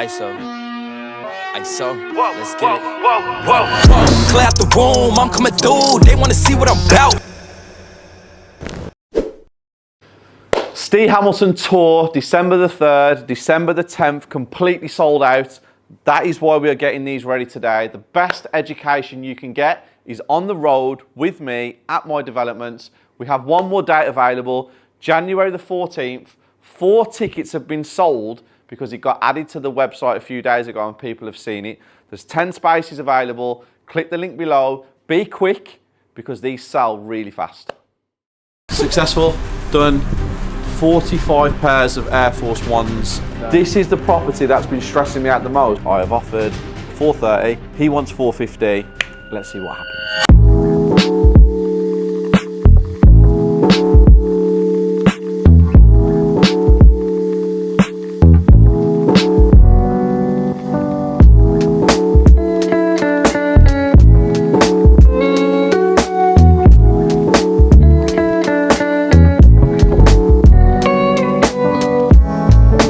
ISO. Let's get it. Whoa. Clear out the room, I'm coming through. They wanna see what I'm about. Steve Hamilton Tour, December the 3rd, December the 10th, completely sold out. That is why we are getting these ready today. The best education you can get is on the road with me at my developments. We have one more date available, January the 14th. 4 tickets have been sold because it got added to the website a few days ago and people have seen it. There's 10 spaces available. Click the link below. Be quick because these sell really fast. Successful, done. 45 pairs of Air Force Ones. This is the property that's been stressing me out the most. I have offered 430, he wants 450. Let's see what happens.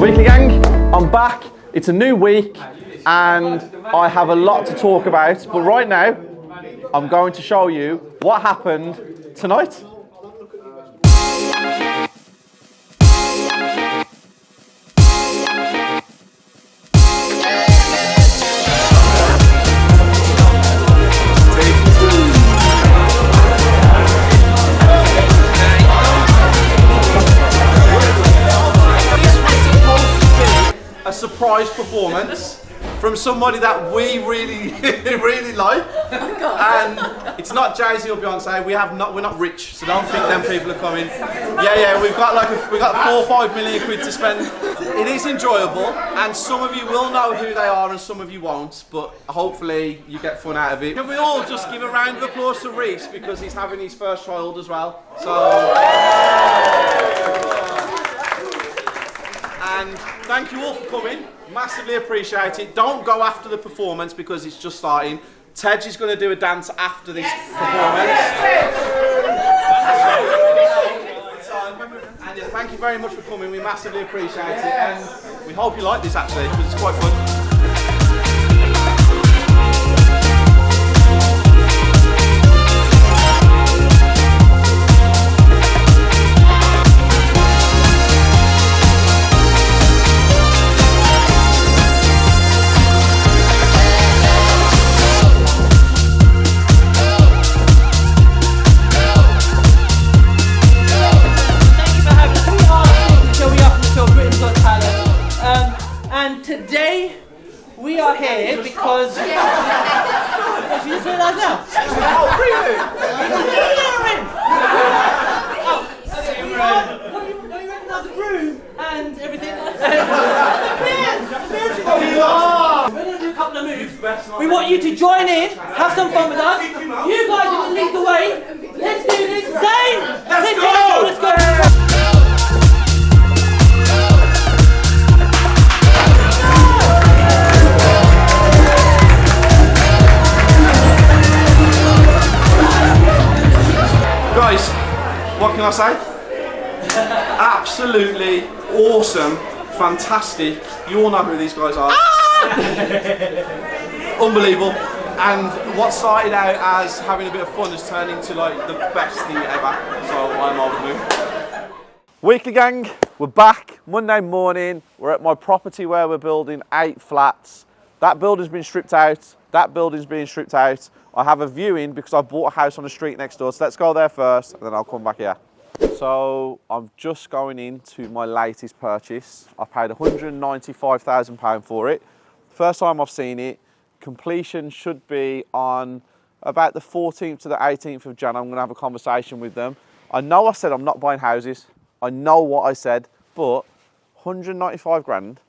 Weekly gang, I'm back. It's a new week and I have a lot to talk about, but right now I'm going to show you what happened tonight. A surprise performance from somebody that we really, really like. And it's not Jay-Z or Beyonce. We're not rich, so don't think them people are coming. Yeah, we've got 4 or 5 million quid to spend. It is enjoyable, and some of you will know who they are, and some of you won't. But hopefully, you get fun out of it. Can we all just give a round of applause to Reese because he's having his first child as well? So. And thank you all for coming, massively appreciate it. Don't go after the performance because it's just starting. Tej is going to do a dance after this performance. And yeah, thank you very much for coming, we massively appreciate it. And we hope you like this actually, because it's quite fun. And today we are here because. What do you say that now? You recognise the groove and everything. We're going to do a couple of moves. We want you to join in, have some fun with us. You guys are going to lead the way. Let's do this. Zane! Let's go! Guys, what can I say? Absolutely awesome, fantastic. You all know who these guys are. Unbelievable. And what started out as having a bit of fun has turned into like the best thing ever. So I'm over the moon. Weekly gang, we're back Monday morning. We're at my property where we're building 8 flats. That building's been stripped out. That building's being stripped out. I have a viewing because I bought a house on the street next door. So let's go there first and then I'll come back here. So I'm just going into my latest purchase. I paid £195,000 for it. First time I've seen it. Completion should be on about the 14th to the 18th of Jan. I'm going to have a conversation with them. I know I said I'm not buying houses. I know what I said, but 195 grand,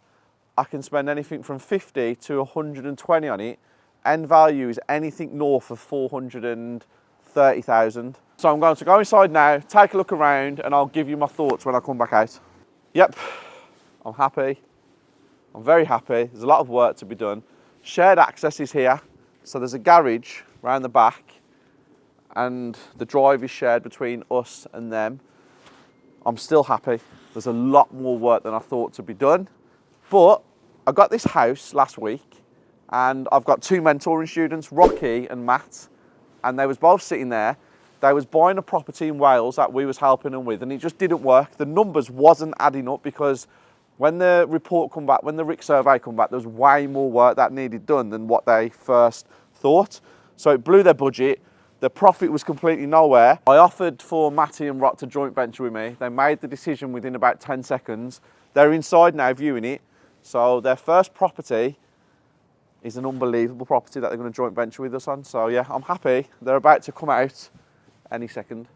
I can spend anything from 50 to 120 on it. End value is anything north of 430,000. So I'm going to go inside now, take a look around, and I'll give you my thoughts when I come back out. Yep, I'm happy. I'm very happy. There's a lot of work to be done. Shared access is here. So there's a garage round the back and the drive is shared between us and them. I'm still happy. There's a lot more work than I thought to be done, but I got this house last week, and I've got 2 mentoring students, Rocky and Matt, and they was both sitting there. They was buying a property in Wales that we was helping them with, and it just didn't work. The numbers wasn't adding up because when the report come back, when the RIC survey come back, there was way more work that needed done than what they first thought. So it blew their budget. The profit was completely nowhere. I offered for Matty and Rock to joint venture with me. They made the decision within about 10 seconds. They're inside now viewing it. So their first property is an unbelievable property that they're going to joint venture with us on. So yeah, I'm happy. They're about to come out any second.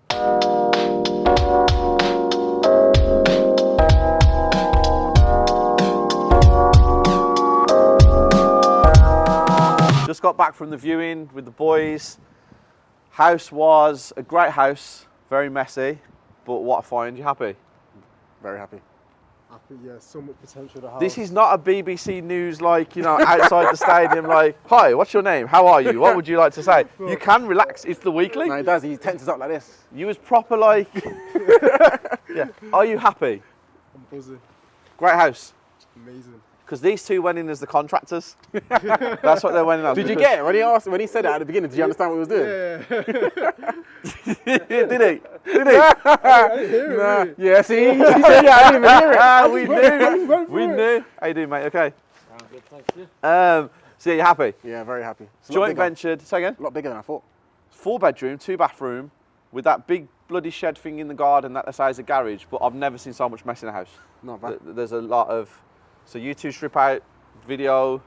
Just got back from the viewing with the boys. House was a great house, very messy, but what I find, you happy? Very happy. Happy, yeah, so much potential to have. This is not a BBC News, like, you know, outside the stadium, like, hi, what's your name? How are you? What would you like to say? You can relax, it's the weekly. No, he does, he tenses up like this. You was proper, like, yeah. Are you happy? I'm buzzing. Great house. Amazing. Because these 2 went in as the contractors. That's what they went in as. Did you get it? When he said it at the beginning, did you understand what he was doing? Yeah. Did he? I didn't hear it. Nah. Yeah, see? He said, yeah, I didn't even hear it. We knew. How you doing, mate? Okay. Good, thank you. So you happy? Yeah, very happy. Joint ventured. Say again? A lot bigger than I thought. 4 bedroom, 2 bathroom, with that big bloody shed thing in the garden that the size of a garage. But I've never seen so much mess in a house. Not bad. There's a lot of. So you 2 strip out video.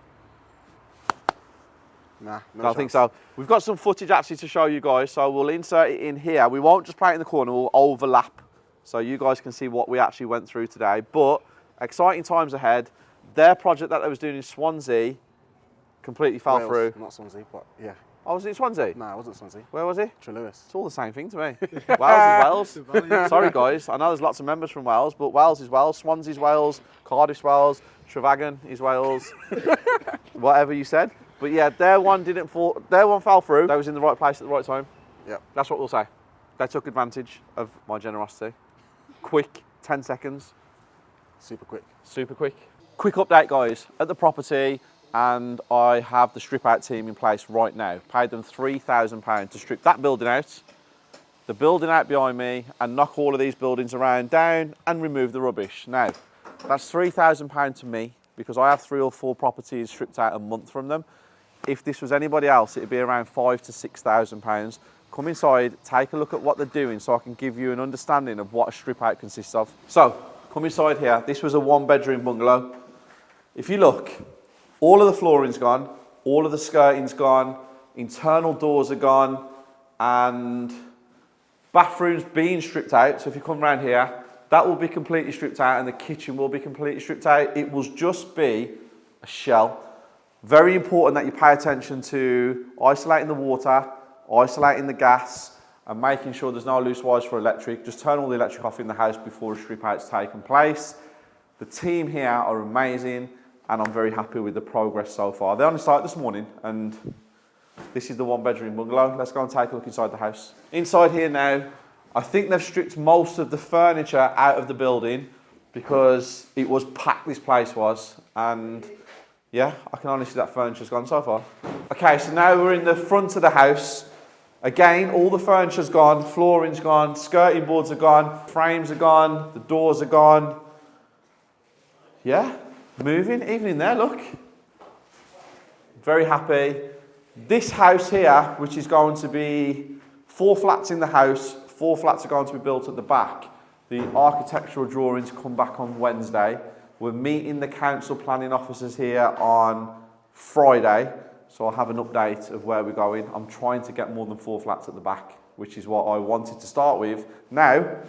Nah, I don't think so. We've got some footage actually to show you guys, so we'll insert it in here. We won't just play it in the corner, we'll overlap, so you guys can see what we actually went through today. But exciting times ahead. Their project that they was doing in Swansea completely fell through. Not Swansea, but yeah. Oh, was it Swansea? No, it wasn't Swansea. Where was it? Trelewis. It's all the same thing to me. Wales is Wales. Sorry guys, I know there's lots of members from Wales, but Wales is Wales, Swansea's Wales, Cardiff's Wales, Trevagan is Wales, whatever you said. But yeah, their one fell through. They was in the right place at the right time. Yep. That's what we'll say. They took advantage of my generosity. Quick, 10 seconds. Super quick. Super quick. Quick update guys, at the property, and I have the strip out team in place right now. Paid them £3,000 to strip that building out, the building out behind me, and knock all of these buildings around down and remove the rubbish. Now, that's £3,000 to me because I have 3 or 4 properties stripped out a month from them. If this was anybody else, it'd be around £5,000 to £6,000. Come inside, take a look at what they're doing so I can give you an understanding of what a strip out consists of. So, come inside here. This was a 1-bedroom bungalow. If you look, all of the flooring's gone, all of the skirting's gone, internal doors are gone, and bathrooms being stripped out. So if you come around here, that will be completely stripped out and the kitchen will be completely stripped out. It will just be a shell. Very important that you pay attention to isolating the water, isolating the gas, and making sure there's no loose wires for electric. Just turn all the electric off in the house before a strip out's taken place. The team here are amazing, and I'm very happy with the progress so far. They're on the site this morning, and this is the 1-bedroom bungalow. Let's go and take a look inside the house. Inside here now, I think they've stripped most of the furniture out of the building because it was packed, this place was, and yeah, I can honestly see that furniture's gone so far. Okay, so now we're in the front of the house. Again, all the furniture's gone, flooring's gone, skirting boards are gone, frames are gone, the doors are gone. Yeah, moving, even in there, look. Very happy. This house here, which is going to be 4 flats in the house, 4 flats are going to be built at the back. The architectural drawings come back on Wednesday. We're meeting the council planning officers here on Friday, so I'll have an update of where we're going. I'm trying to get more than 4 flats at the back, which is what I wanted to start with. Now,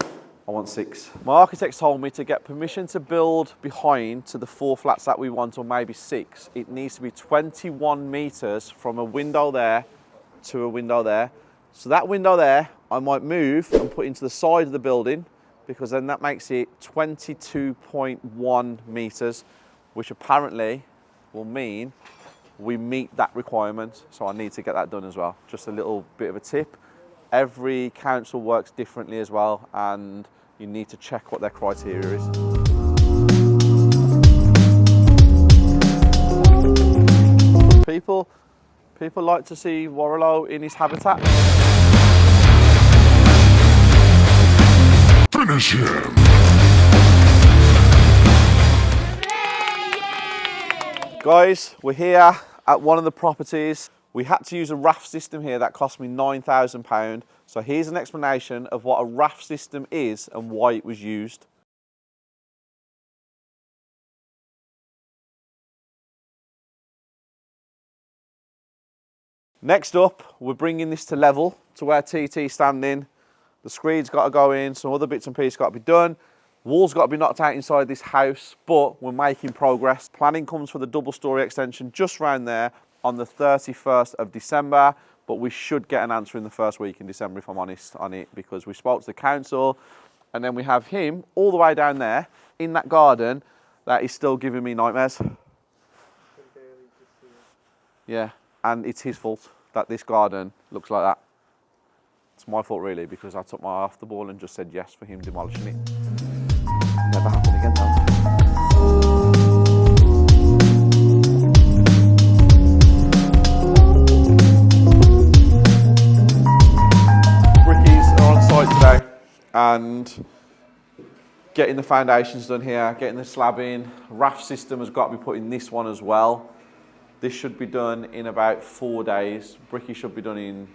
I want 6. My architects told me to get permission to build behind to the 4 flats that we want, or maybe 6. It needs to be 21 metres from a window there to a window there. So that window there, I might move and put into the side of the building, because then that makes it 22.1 metres, which apparently will mean we meet that requirement. So I need to get that done as well. Just a little bit of a tip. Every council works differently as well, and you need to check what their criteria is. People like to see Warrilow in his habitat. Finish him! Guys, we're here at one of the properties. We had to use a raft system here that cost me £9,000. So here's an explanation of what a raft system is and why it was used. Next up, we're bringing this to level to where TT's standing. The screed's got to go in, some other bits and pieces got to be done. Walls got to be knocked out inside this house, but we're making progress. Planning comes for the double-storey extension just round there on the 31st of December, but we should get an answer in the first week in December, if I'm honest on it, because we spoke to the council, and then we have him all the way down there in that garden that is still giving me nightmares. Yeah, and it's his fault that this garden looks like that. It's my fault really, because I took my eye off the ball and just said yes for him demolishing it. Never happen again though. Brickies are on site today and getting the foundations done here, getting the slabbing. Raft system has got to be put in this one as well. This should be done in about 4 days. Bricky should be done in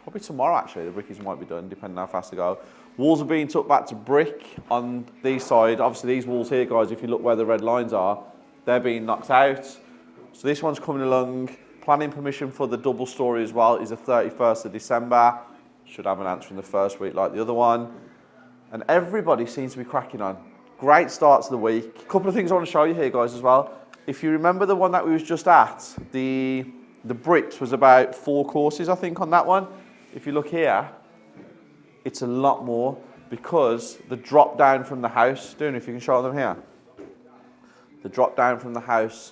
probably tomorrow actually. The brickies might be done depending on how fast they go. Walls are being took back to brick on these side. Obviously these walls here, guys, if you look where the red lines are, they're being knocked out. So this one's coming along. Planning permission for the double storey as well is the 31st of December. Should have an answer in the first week like the other one. And everybody seems to be cracking on. Great start to the week. A couple of things I want to show you here, guys, as well. If you remember the one that we was just at, the bricks was about 4 courses, I think, on that one. If you look here, it's a lot more because the drop down from the house, don't know if you can show them here. The drop down from the house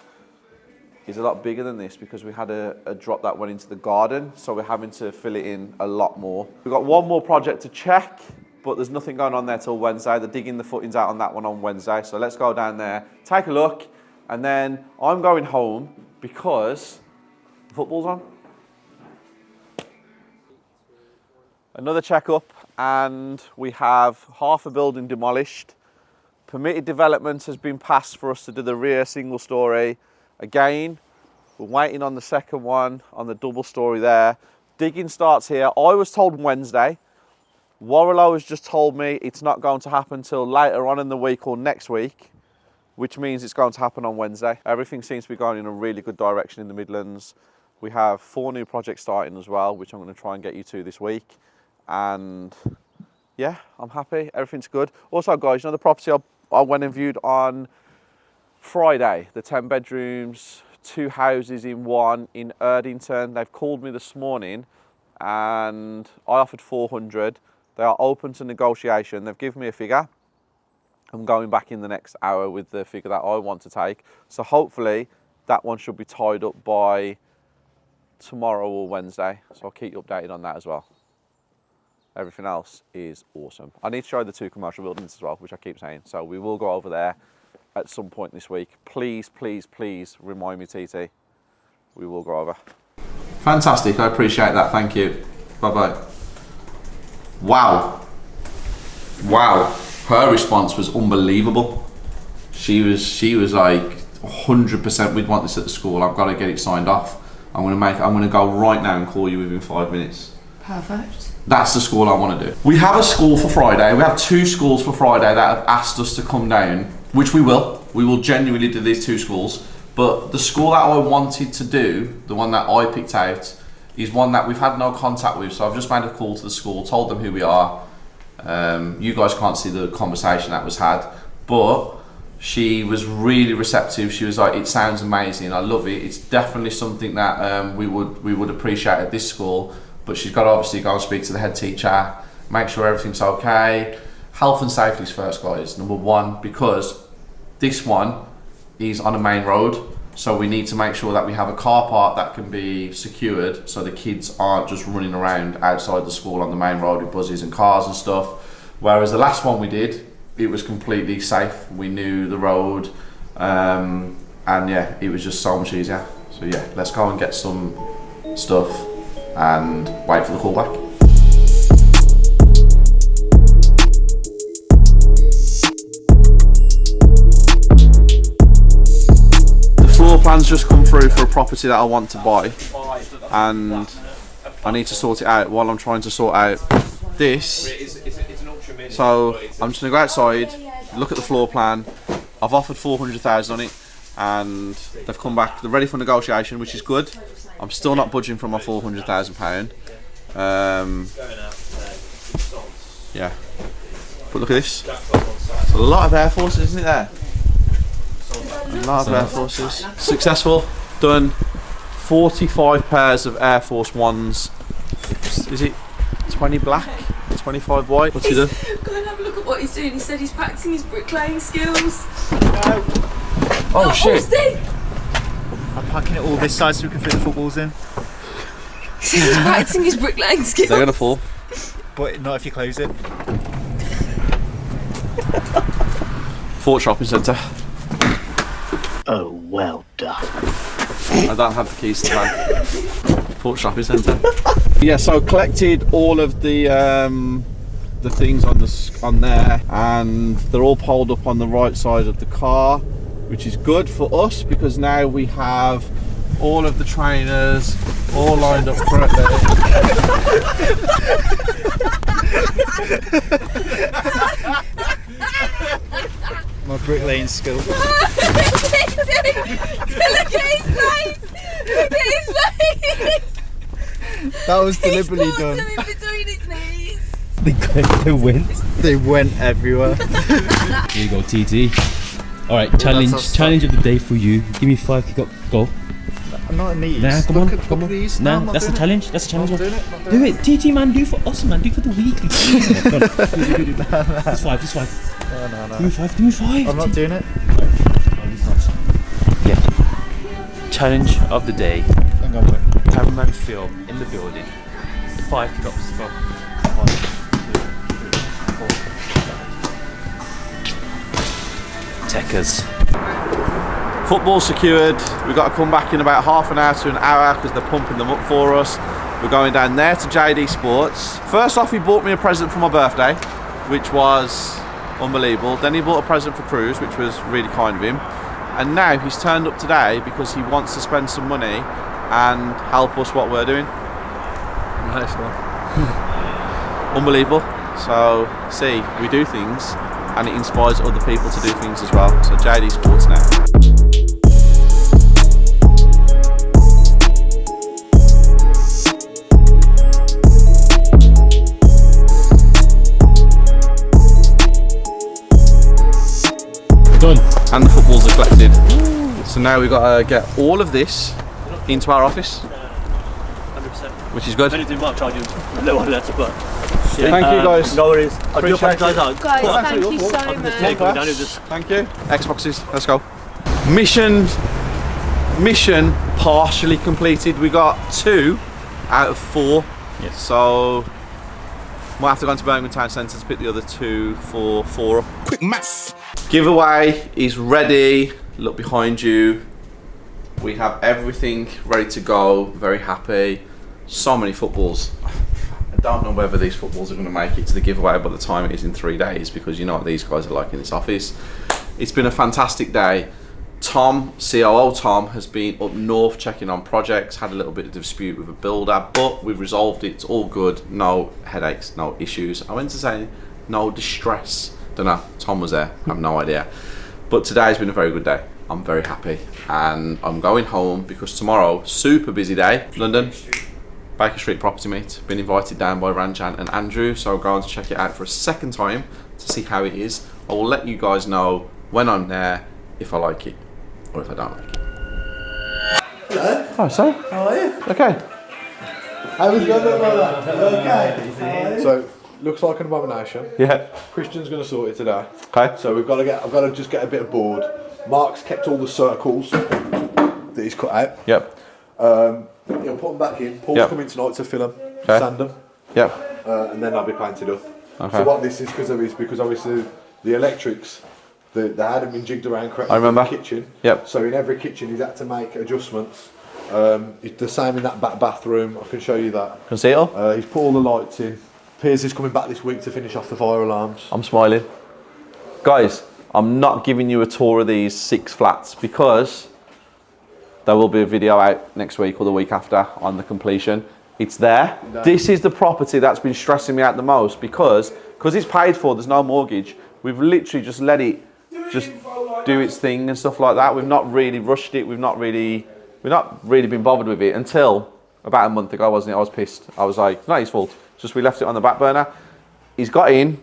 is a lot bigger than this because we had a drop that went into the garden, so we're having to fill it in a lot more. We've got one more project to check, but there's nothing going on there till Wednesday. They're digging the footings out on that one on Wednesday, so let's go down there, take a look, and then I'm going home because the football's on. Another check-up, and we have half a building demolished. Permitted development has been passed for us to do the rear single storey. Again, we're waiting on the second one on the double storey there. Digging starts here. I was told Wednesday. Warrilow has just told me it's not going to happen till later on in the week or next week, which means it's going to happen on Wednesday. Everything seems to be going in a really good direction in the Midlands. We have 4 new projects starting as well, which I'm going to try and get you to this week. And yeah, I'm happy. Everything's good. Also, guys, you know the property I went and viewed on Friday, the 10 bedrooms, 2 houses in one in Erdington. They've called me this morning and I offered 400. They are open to negotiation. They've given me a figure. I'm going back in the next hour with the figure that I want to take. So hopefully that one should be tied up by tomorrow or Wednesday. So I'll keep you updated on that as well. Everything else is awesome. I need to show the 2 commercial buildings as well, which I keep saying. So we will go over there at some point this week. Please, please, please remind me, TT. We will go over. Fantastic. I appreciate that. Thank you. Bye-bye. Wow. Wow. Her response was unbelievable. She was like 100%. We'd want this at the school. I've got to get it signed off. I'm going to go right now and call you within 5 minutes. Perfect. That's the school I want to do. We have a school for Friday. We have 2 schools for Friday that have asked us to come down, which we will. We will genuinely do these 2 schools. But the school that I wanted to do, the one that I picked out, is one that we've had no contact with. So I've just made a call to the school, told them who we are. You guys can't see the conversation that was had, but she was really receptive. She was like, it sounds amazing, I love it. It's definitely something that we would appreciate at this school. But she's got to obviously go and speak to the head teacher, make sure everything's okay. Health and safety is first, guys, number 1, because this one is on a main road. So we need to make sure that we have a car park that can be secured so the kids aren't just running around outside the school on the main road with buses and cars and stuff. Whereas the last one we did, it was completely safe. We knew the road, and yeah, it was just so much easier. So yeah, let's go and get some stuff and wait for the call back. The floor plan's just come through for a property that I want to buy, and I need to sort it out while I'm trying to sort out this. So I'm just gonna go outside, look at the floor plan. I've offered 400,000 on it, and they've come back. They're ready for negotiation, which is good. I'm still not budging from my £400,000. Yeah, but look at this. It's a lot of Air Forces, isn't it? There, a lot of Air Forces. Successful. Done 45 pairs of Air Force Ones. Is it 20 black, 25 white? What's he done? Go and have a look at what he's doing. He said he's practicing his bricklaying skills. Oh shit! I'm packing it all this side so we can fit the footballs in. He's practicing his bricklaying skills. They're gonna fall. But not if you close it. Fort Shopping Centre. Oh, well done. I don't have the keys to the van. Fort Shopping Centre. Yeah, so collected all of the things on there, and they're all piled up on the right side of the car, which is good for us because now we have all of the trainers all lined up correctly. My bricklaying skill. Look at his face! Look at his face! That was deliberately He's got done. them in between his knees. They went everywhere. Here you go, TT. Alright, challenge of the day for you. Give me 5 kick up, go. I'm not in these. Nah, come on, come on. These. Nah, I'm not that's the doing challenge. That's the challenge. I'm not doing it, not Do doing it, TT man. Do it for us, man. Do it for the weekly. Come on. Just 5. Just 5. No. Do me 5. Do me 5. I'm not doing it. Yeah. Challenge of the day. Hang on, wait. Cameraman film in the building. 5 kick ups. Go. 1, 2, 3, 4. Techers. Football secured. We've got to come back in about half an hour to an hour because they're pumping them up for us. We're going down there to JD Sports. First off, he bought me a present for my birthday, which was unbelievable. Then he bought a present for Cruz, which was really kind of him. And now he's turned up today because he wants to spend some money and help us what we're doing. Nice one. Unbelievable. So, see, we do things and it inspires other people to do things as well. So JD Sports now. Done. And the footballs are collected. So now we've got to get all of this into our office, 100%. which is good. If anything, might charge you a little on that, but Thank you guys. no worries. I do Appreciate apologise. it. Guys, thank you so I'm just much. taking down with this. Thank you. Xboxes, let's go. Mission partially completed. We got 2 out of 4. Yes. So we'll have to go into Birmingham Town Centre to pick the other 2 for 4 up. Quick maths. Giveaway is ready. Look behind you. We have everything ready to go. Very happy. So many footballs. I don't know whether these footballs are going to make it to the giveaway by the time it is in 3 days, because you know what these guys are like in this office. It's been a fantastic day. Tom, COO Tom, has been up north checking on projects, had a little bit of dispute with a builder, but we've resolved it. It's all good. No headaches, no issues. I went to say no distress. Don't know. Tom was there. I have no idea. But today's been a very good day. I'm very happy, and I'm going home because tomorrow, super busy day. London, Baker Street property meet. Been invited down by Ranjan and Andrew, so I'm going to check it out for a second time to see how it is. I will let you guys know when I'm there if I like it or if I don't like it. Hello. Oh, so? How are you? Okay. How was your look like that? You okay? How are you? So, looks like an abomination. Yeah. Christian's going to sort it today. Okay. So I've got to just get a bit of board. Mark's kept all the circles that he's cut out. Yep. He'll put them back in. Paul's coming tonight to fill them, sand them, Yep. and then they'll be painted up. Okay. So what this is because obviously the electrics, they hadn't been jigged around correctly I remember. in the kitchen. Yep. So in every kitchen he's had to make adjustments It's the same in that back bathroom. I can show you that. Can see it all? He's put all the lights in. Piers is coming back this week to finish off the fire alarms. I'm smiling. Guys, I'm not giving you a tour of these 6 flats because there will be a video out next week or the week after on the completion. It's there. No. This is the property that's been stressing me out the most because it's paid for, there's no mortgage. We've literally just let it just do its thing and stuff like that. We've not really rushed it. We've not really been bothered with it until about a month ago, wasn't it? I was pissed. I was like, it's not his fault. It's just we left it on the back burner. He's got in.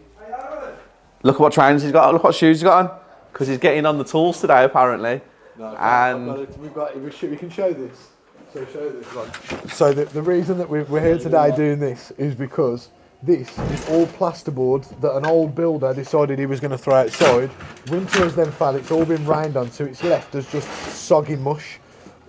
Look at what trainers he's got. Look what shoes he's got on. Because he's getting on the tools today, apparently. No, and we can show this. So show this. Like. So the reason that we're here today doing this is because this is all plasterboard that an old builder decided he was going to throw outside. Winter has then fell, it's all been rained on, so it's left as just soggy mush.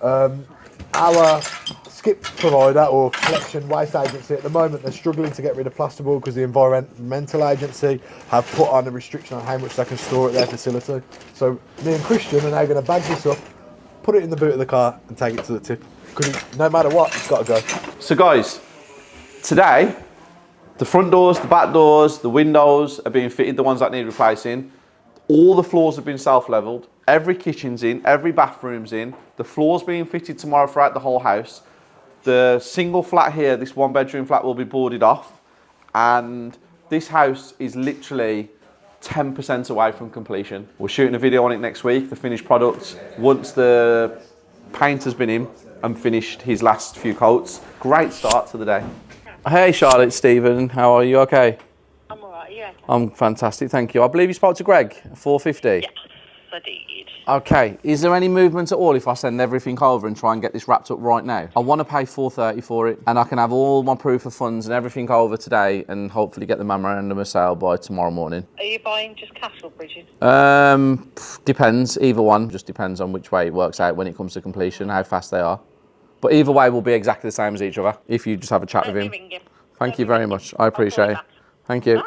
Our skip provider or collection waste agency at the moment, they're struggling to get rid of plasterboard because the environmental agency have put on a restriction on how much they can store at their facility. So me and Christian are now going to bag this up, put it in the boot of the car and take it to the tip. Because no matter what, it's got to go. So guys, today, the front doors, the back doors, the windows are being fitted, the ones that need replacing. All the floors have been self-levelled. Every kitchen's in, every bathroom's in. The floor's being fitted tomorrow throughout the whole house. The single flat here, this 1-bedroom flat, will be boarded off. And this house is literally 10% away from completion. We're shooting a video on it next week, the finished product, once the paint has been in and finished his last few coats. Great start to the day. Hey Charlotte, it's Stephen. How are you? Okay? I'm alright, yeah. I'm fantastic, thank you. I believe you spoke to Greg, 450? Yes, I did. Okay, is there any movement at all if I send everything over and try and get this wrapped up right now? I want to pay $430 for it and I can have all my proof of funds and everything over today and hopefully get the memorandum of sale by tomorrow morning. Are you buying just cash or bridges? Depends, either one. Just depends on which way it works out when it comes to completion, how fast they are. But either way will be exactly the same as each other if you just have a chat with him. Thank you very much, I appreciate it. Thank you.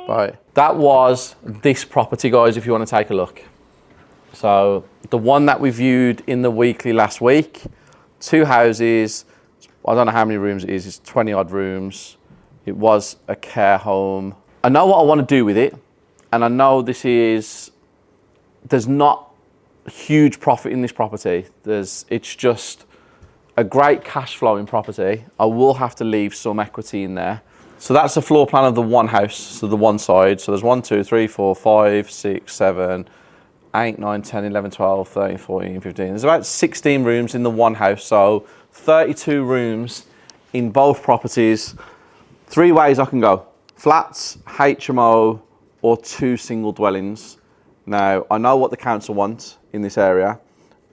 Bye. That was this property, guys, if you want to take a look. So the one that we viewed in the weekly last week, 2 houses, I don't know how many rooms it is, it's 20 odd rooms. It was a care home. I know what I want to do with it. And I know there's not huge profit in this property. It's just a great cash flowing property. I will have to leave some equity in there. So that's the floor plan of the one house, so the one side. So there's 1, 2, 3, 4, 5, 6, 7, 8, 9, 10, 11, 12, 13, 14, 15. There's about 16 rooms in the one house, so 32 rooms in both properties. 3 ways I can go. Flats, HMO, or 2 single dwellings. Now, I know what the council wants in this area.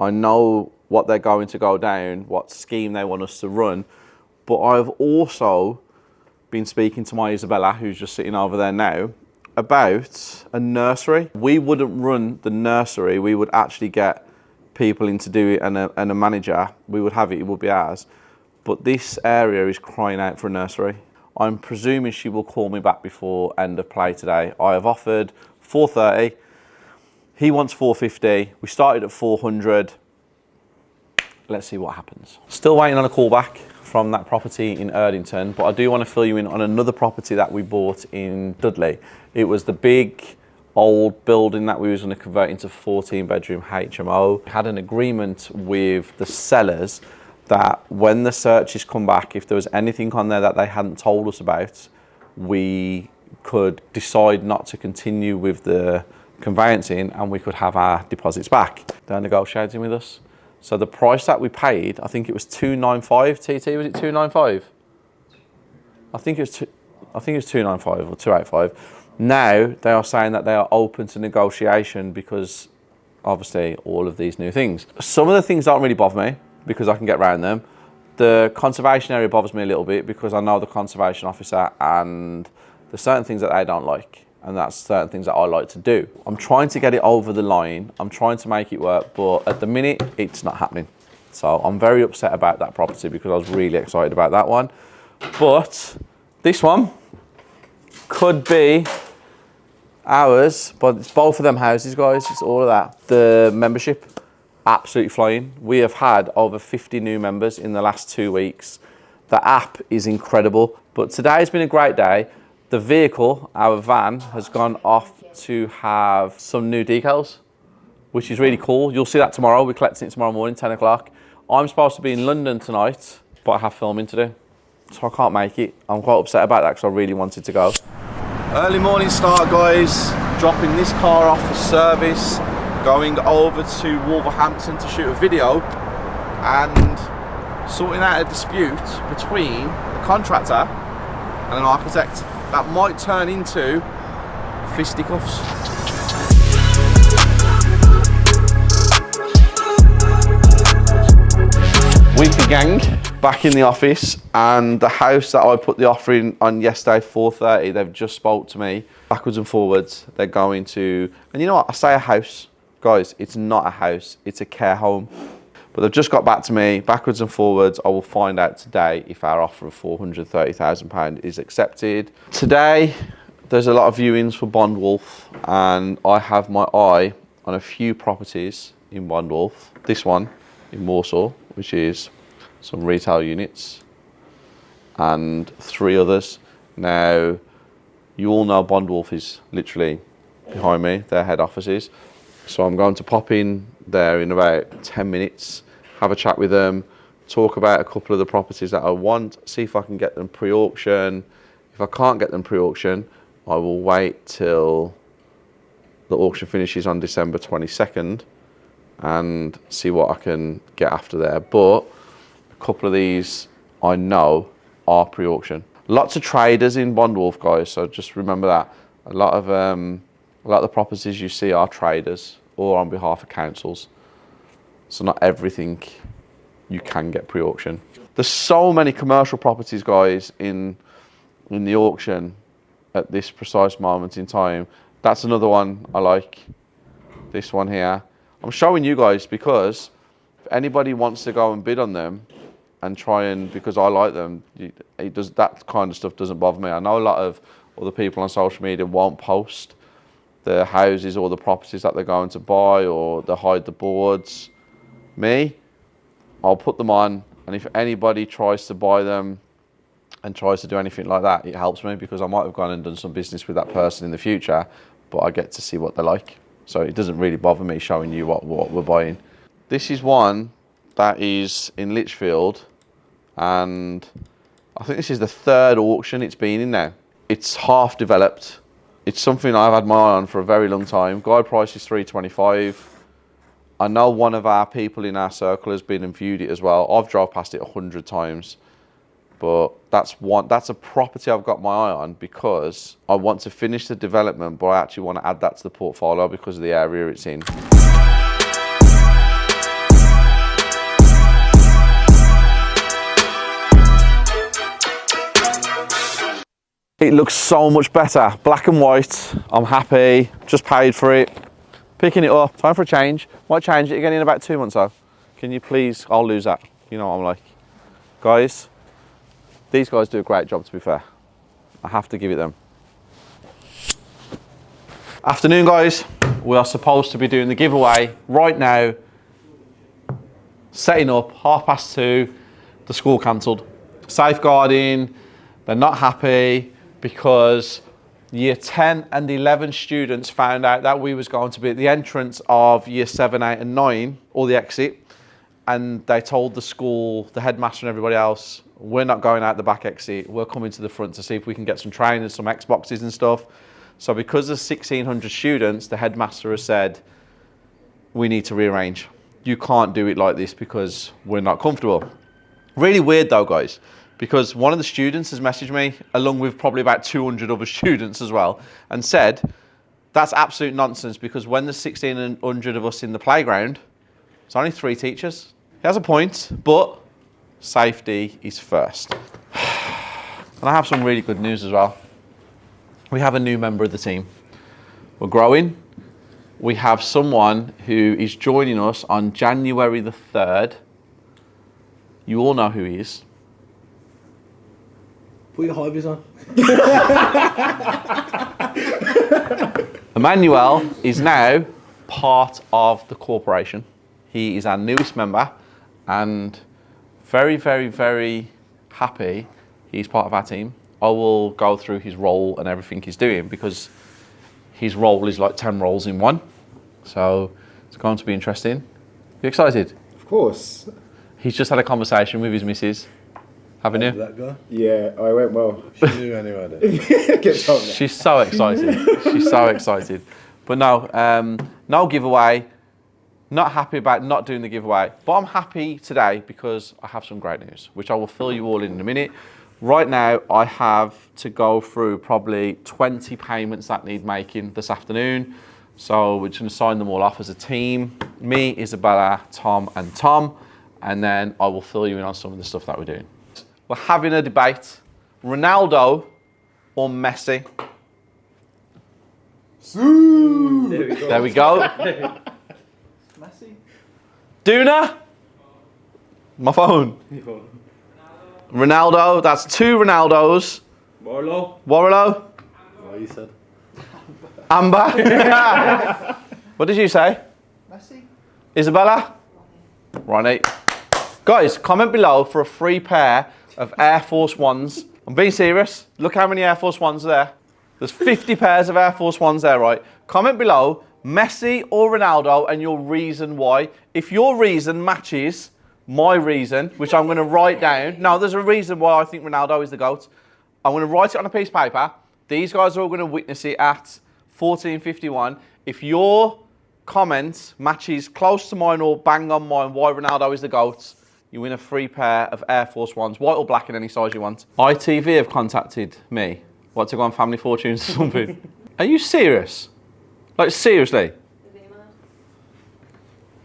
I know what they're going to go down, what scheme they want us to run. But I've also been speaking to my Isabella, who's just sitting over there now, about a nursery. We wouldn't run the nursery, we would actually get people in to do it and a manager. We would have it, it would be ours. But this area is crying out for a nursery. I'm presuming she will call me back before end of play today. I have offered $430. He wants $450. We started at $400. Let's see what happens. Still waiting on a call back from that property in Erdington, but I do want to fill you in on another property that we bought in Dudley. It was the big old building that we was going to convert into 14-bedroom HMO. We had an agreement with the sellers that when the searches come back, if there was anything on there that they hadn't told us about, we could decide not to continue with the conveyancing and we could have our deposits back. They're negotiating with us. So the price that we paid, I think it was $295. TT, was it $295? I think it was $295 or $285. Now they are saying that they are open to negotiation because obviously all of these new things. Some of the things don't really bother me because I can get around them. The conservation area bothers me a little bit because I know the conservation officer and there's certain things that they don't like and that's certain things that I like to do. I'm trying to get it over the line. I'm trying to make it work, but at the minute it's not happening. So I'm very upset about that property because I was really excited about that one. But this one could be ours, but it's both of them houses, guys. It's all of that. The membership. absolutely flying. We have had over 50 new members in the last 2 weeks. The app is incredible, but today's been a great day. The vehicle, our van, has gone off to have some new decals, which is really cool. You'll see that tomorrow. We're collecting it tomorrow morning, 10 o'clock. I'm supposed to be in London tonight, but I have filming to do, so I can't make it. I'm quite upset about that because I really wanted to go. Early morning start, guys. Dropping this car off for service, going over to Wolverhampton to shoot a video, and sorting out a dispute between a contractor and an architect that might turn into fisticuffs. Weekly gang, back in the office, and the house that I put the offer in on yesterday, 4:30, they've just spoke to me, backwards and forwards. They're going to, and you know what, I say a house, guys, it's not a house, it's a care home. But they've just got back to me, backwards and forwards. I will find out today if our offer of £430,000 is accepted. Today, there's a lot of viewings for Bond Wolf, and I have my eye on a few properties in Bond Wolf. This one in Warsaw, which is some retail units, and 3 others. Now, you all know Bond Wolf is literally behind me, their head offices. So I'm going to pop in there in about 10 minutes, have a chat with them, talk about a couple of the properties that I want, see if I can get them pre-auction. If I can't get them pre-auction, I will wait till the auction finishes on December 22nd and see what I can get after there. But a couple of these I know are pre-auction. Lots of traders in Bond Wolf, guys, so just remember that. A lot of the properties you see are traders or on behalf of councils. So not everything you can get pre-auction. There's so many commercial properties, guys, in the auction at this precise moment in time. That's another one I like. This one here. I'm showing you guys because if anybody wants to go and bid on them and try and, because I like them, that kind of stuff doesn't bother me. I know a lot of other people on social media won't post the houses or the properties that they're going to buy, or they hide the boards. Me, I'll put them on, and if anybody tries to buy them and tries to do anything like that, it helps me because I might have gone and done some business with that person in the future, but I get to see what they're like. So it doesn't really bother me showing you what we're buying. This is one that is in Lichfield, and I think this is the 3rd auction it's been in now. It's half developed. It's something I've had my eye on for a very long time. Guide price is $325. I know one of our people in our circle has been and viewed it as well. I've drove past it 100 times. But that's a property I've got my eye on because I want to finish the development, but I actually want to add that to the portfolio because of the area it's in. It looks so much better. Black and white. I'm happy. Just paid for it. Picking it up. Time for a change. Might change it again in about 2 months though. Can you please? I'll lose that. You know what I'm like. Guys, these guys do a great job, to be fair. I have to give it them. Afternoon, guys. We are supposed to be doing the giveaway right now. Setting up, 2:30. The school cancelled. Safeguarding. They're not happy because year 10 and 11 students found out that we was going to be at the entrance of year 7, 8 and 9, or the exit, and they told the school, the headmaster and everybody else, we're not going out the back exit, we're coming to the front to see if we can get some trainers, some Xboxes and stuff. So because there's 1,600 students, the headmaster has said, we need to rearrange. You can't do it like this because we're not comfortable. Really weird though, guys. Because one of the students has messaged me, along with probably about 200 other students as well, and said, that's absolute nonsense because when there's 1,600 of us in the playground, it's only 3 teachers. He has a point, but safety is first. And I have some really good news as well. We have a new member of the team. We're growing. We have someone who is joining us on January the 3rd. You all know who he is. Put your high vis on. Emmanuel is now part of the corporation. He is our newest member and very, very, very happy he's part of our team. I will go through his role and everything he's doing because his role is like 10 roles in one. So it's going to be interesting. You excited? Of course. He's just had a conversation with his missus, haven't you? That guy? Yeah, I went well. She knew anyway. Get told that. She's so excited. She's so excited. But no, no giveaway. Not happy about not doing the giveaway. But I'm happy today because I have some great news, which I will fill you all in a minute. Right now, I have to go through probably 20 payments that need making this afternoon. So we're just going to sign them all off as a team. Me, Isabella, Tom, and Tom. And then I will fill you in on some of the stuff that we're doing. We're having a debate. Ronaldo or Messi? There we go. Messi. Duna? My phone. Ronaldo, that's 2 Ronaldos. Warlow. Warlow? What you said? Amber? What did you say? Messi. Isabella? Ronnie. Guys, comment below for a free pair of Air Force Ones. I'm being serious. Look how many Air Force Ones are there. There's 50 pairs of Air Force Ones there, right? Comment below, Messi or Ronaldo, and your reason why. If your reason matches my reason, which I'm going to write down. No, there's a reason why I think Ronaldo is the GOAT. I'm going to write it on a piece of paper. These guys are all going to witness it at 14:51. If your comment matches close to mine or bang on mine why Ronaldo is the GOAT, you win a free pair of Air Force Ones, white or black in any size you want. ITV have contacted me. What, to go on Family Fortunes or something? Are you serious? Like, seriously?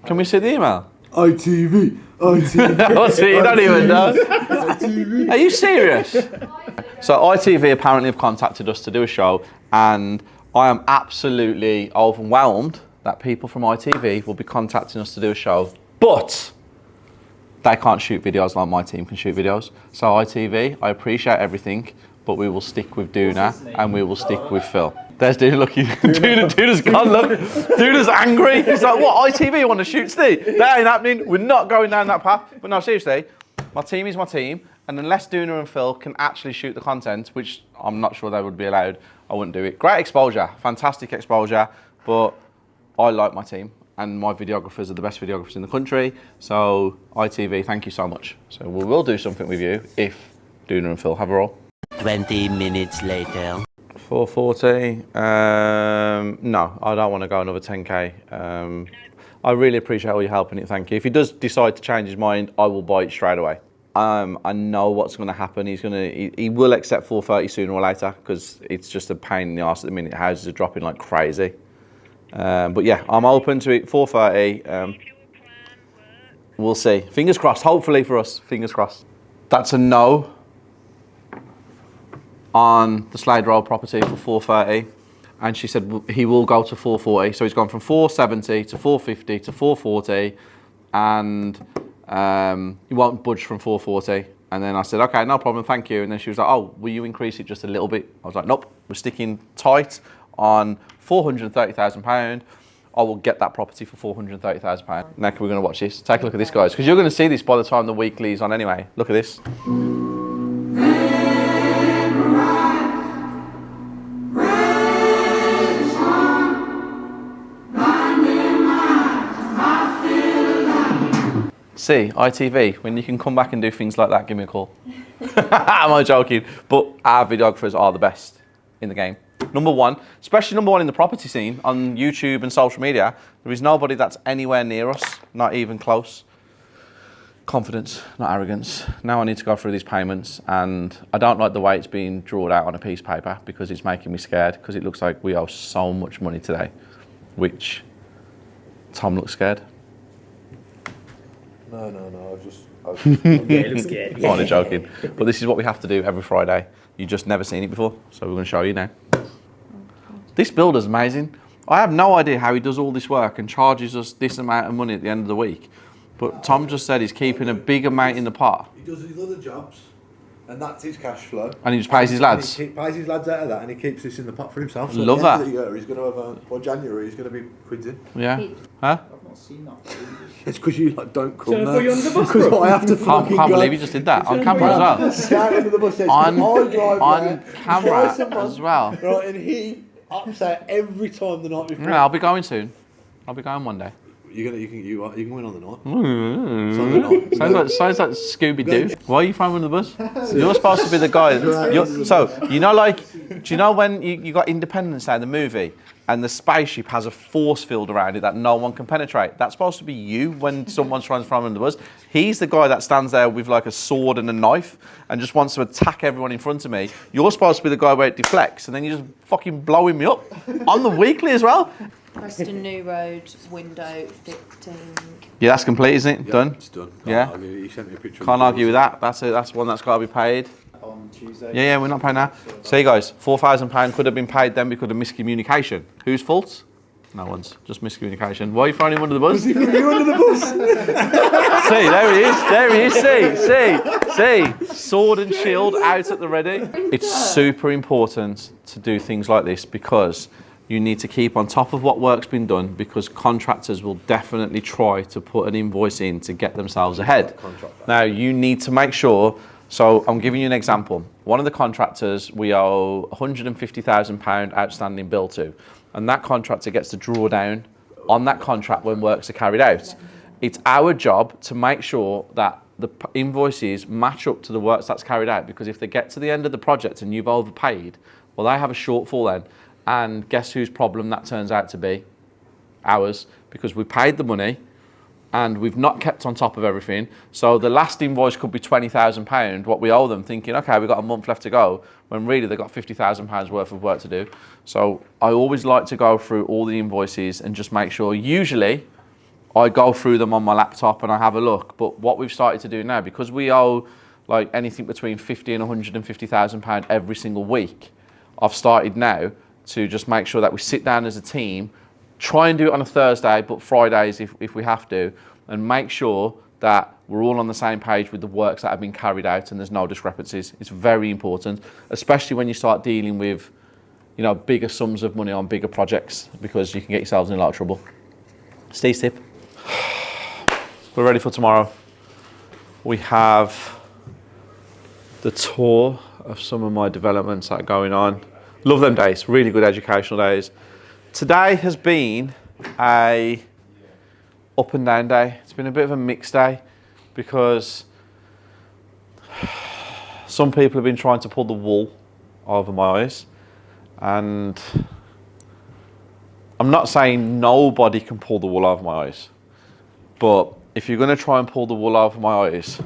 Can we see the email? ITV. What's it? You don't even know. Are you serious? So ITV apparently have contacted us to do a show, and I am absolutely overwhelmed that people from ITV will be contacting us to do a show, but they can't shoot videos like my team can shoot videos. So ITV, I appreciate everything, but we will stick with Duna and we will stick with Phil. There's Duna, look, Duna's gone, look. Duna's angry. He's like, what, ITV want to shoot Steve? That ain't happening. We're not going down that path. But no, seriously, my team is my team, and unless Duna and Phil can actually shoot the content, which I'm not sure they would be allowed, I wouldn't do it. Great exposure, fantastic exposure, but I like my team, and my videographers are the best videographers in the country. So ITV, thank you so much. So we will do something with you if Duna and Phil have a role. 20 minutes later. 440. No, I don't want to go another 10k. I really appreciate all your help in it, thank you. If he does decide to change his mind, I will buy it straight away. I know what's going to happen. He will accept 430 sooner or later because it's just a pain in the arse at the minute. Houses are dropping like crazy. But yeah, I'm open to it. 430. We'll see. Fingers crossed. Hopefully for us. Fingers crossed. That's a no on the Slade Road property for 430, and she said he will go to 440. So he's gone from 470 to 450 to 440, and he won't budge from 440. And then I said, okay, no problem, thank you. And then she was like, oh, will you increase it just a little bit? I was like, nope, we're sticking tight on £430,000. I will get that property for £430,000. Now we're going to watch this. Take a look at this, guys, because you're going to see this by the time the weekly is on anyway. Look at this. See, ITV, when you can come back and do things like that, give me a call. Am I joking? But our videographers are the best in the game. Number one, especially number one in the property scene on YouTube and social media. There is nobody that's anywhere near us, not even close. Confidence, not arrogance. Now I need to go through these payments, and I don't like the way it's being drawn out on a piece of paper because it's making me scared, because it looks like we owe so much money today, which Tom looks scared. No, I was just Yeah, it looks good. I'm only joking. But this is what we have to do every Friday. You've just never seen it before, so we're going to show you now. This builder's amazing. I have no idea how he does all this work and charges us this amount of money at the end of the week. But Tom just said he's keeping a big amount in the pot. He does his other jobs, and that's his cash flow. And he just pays his lads. He pays his lads out of that, and he keeps this in the pot for himself. So Love at the that. end of the year, he's going to have by January, he's going to be quids in. Yeah. Huh? I've not seen that. It's because you like don't come Shall I there. put you under the bus, Because bro? I have to Can't fucking believe you just did that on camera as well. Shout under the bus says, On I drive there camera twice a month, as well. Right, and he upset every time the night before. Yeah, I'll be going soon. I'll be going one day. You can win on the night. Sunday night. Sounds like Scooby Doo. Why are you throwing under the bus? You're supposed to be the guy. So you know, like, do you know when you got Independence Day, the movie, and the spaceship has a force field around it that no one can penetrate? That's supposed to be you when someone's trying to throw him under the bus. He's the guy that stands there with like a sword and a knife and just wants to attack everyone in front of me. You're supposed to be the guy where it deflects, and then you're just fucking blowing me up on the weekly as well. Preston New Road window fitting. Yeah, that's complete, isn't it? Yeah, Done. it's done. Yeah. He sent me a picture. Can't argue with that. That's it. That's one that's got to be paid. On Tuesday. Yeah, we're not paying that. So you guys, £4,000 could have been paid then because of miscommunication. Whose fault? No one's. Just miscommunication. Why are you throwing him under the bus? He threw you under the bus. See, there he is. There he is. See. Sword and shield out at the ready. It's super important to do things like this because you need to keep on top of what work's been done, because contractors will definitely try to put an invoice in to get themselves ahead. Now, you need to make sure, so I'm giving you an example. One of the contractors we owe £150,000 outstanding bill to, and that contractor gets to draw down on that contract when works are carried out. It's our job to make sure that the invoices match up to the works that's carried out, because if they get to the end of the project and you've overpaid, well, they have a shortfall then. And guess whose problem that turns out to be? Ours, because we paid the money and we've not kept on top of everything. So the last invoice could be £20,000, what we owe them, thinking, okay, we've got a month left to go, when really they've got £50,000 worth of work to do. So I always like to go through all the invoices and just make sure, usually I go through them on my laptop and I have a look. But what we've started to do now, because we owe like anything between £50,000 and £150,000 every single week, I've started now to just make sure that we sit down as a team, try and do it on a Thursday, but Fridays if we have to, and make sure that we're all on the same page with the works that have been carried out and there's no discrepancies. It's very important, especially when you start dealing with, you know, bigger sums of money on bigger projects, because you can get yourselves in a lot of trouble. Steve's tip. We're ready for tomorrow. We have the tour of some of my developments that are going on. Love them days, really good educational days. Today has been a up and down day. It's been a bit of a mixed day because some people have been trying to pull the wool over my eyes, and I'm not saying nobody can pull the wool over my eyes, but if you're going to try and pull the wool over my eyes,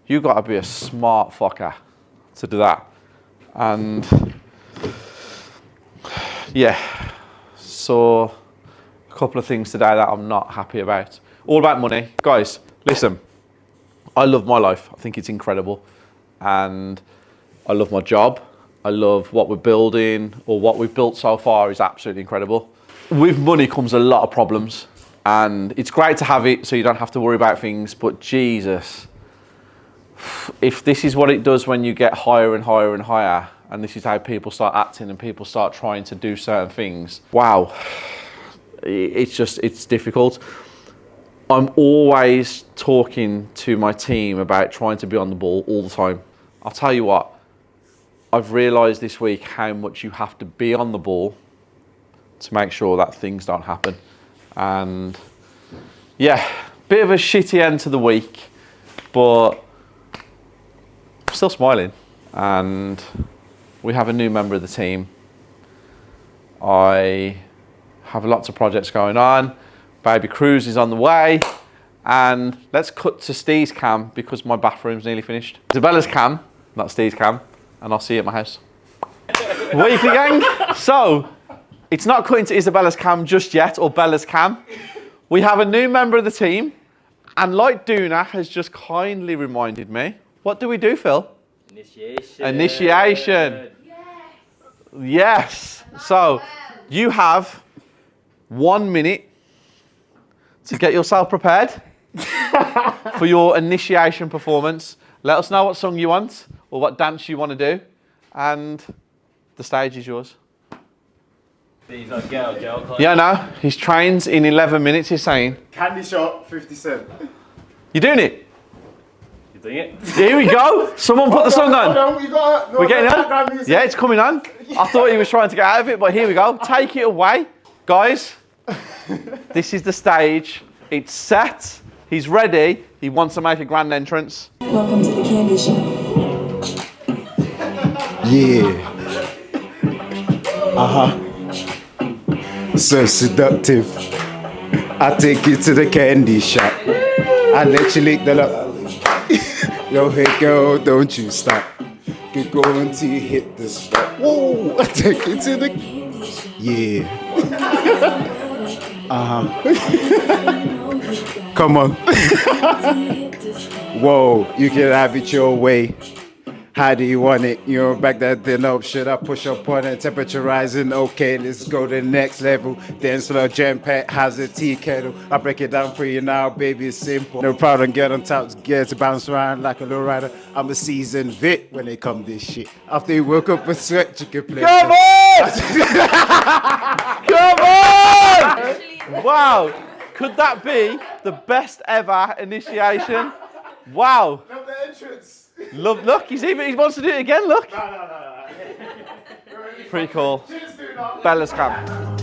you've got to be a smart fucker to do that. And yeah, so a couple of things today that I'm not happy about. All about money. Guys, listen, I love my life. I think it's incredible. And I love my job. I love what we're building, or what we've built so far is absolutely incredible. With money comes a lot of problems, and it's great to have it so you don't have to worry about things, but Jesus, if this is what it does when you get higher and higher and higher, and this is how people start acting and people start trying to do certain things, wow, it's difficult. I'm always talking to my team about trying to be on the ball all the time. I'll tell you what, I've realised this week how much you have to be on the ball to make sure that things don't happen. And yeah, bit of a shitty end to the week, but I'm still smiling. And we have a new member of the team. I have lots of projects going on. Baby Cruise is on the way. And let's cut to Steve's cam because my bathroom's nearly finished. Isabella's cam, not Steve's cam, and I'll see you at my house. Weekly gang. So, it's not cutting to Isabella's cam just yet, or Bella's cam. We have a new member of the team, and like Duna has just kindly reminded me, what do we do, Phil? Initiation. Yes. So, you have 1 minute to get yourself prepared for your initiation performance. Let us know what song you want or what dance you want to do, and the stage is yours. He's like, get out, Joe. Yeah, no. He's trained in 11 minutes, he's saying. Candy shop, 50 cent. You doing it? You doing it? Here we go. Someone put the song on. We're getting on? Yeah, it's coming on. I thought he was trying to get out of it, but here we go. Take it away. Guys, this is the stage. It's set. He's ready. He wants to make a grand entrance. Welcome to the candy shop. Yeah. So seductive. I take you to the candy shop. I let you lick the love. Yo, hey girl, don't you stop. Keep going till you hit the spot. Whoa, I take you to the. Yeah. Come on. Whoa, you can have it your way. How do you want it? You know, back that then up. Should I push up on it? Temperature rising. Okay, let's go to the next level. Then slow jam pack has a tea kettle. I break it down for you now, baby. It's simple. No problem. Get on top. Get to bounce around like a low rider. I'm a seasoned vet when it come this shit. After you woke up with sweat, you can play. Come on! Come on! Wow. Could that be the best ever initiation? Wow. Love the entrance. Look, he wants to do it again, look. No. Pretty cool. Bella's camp.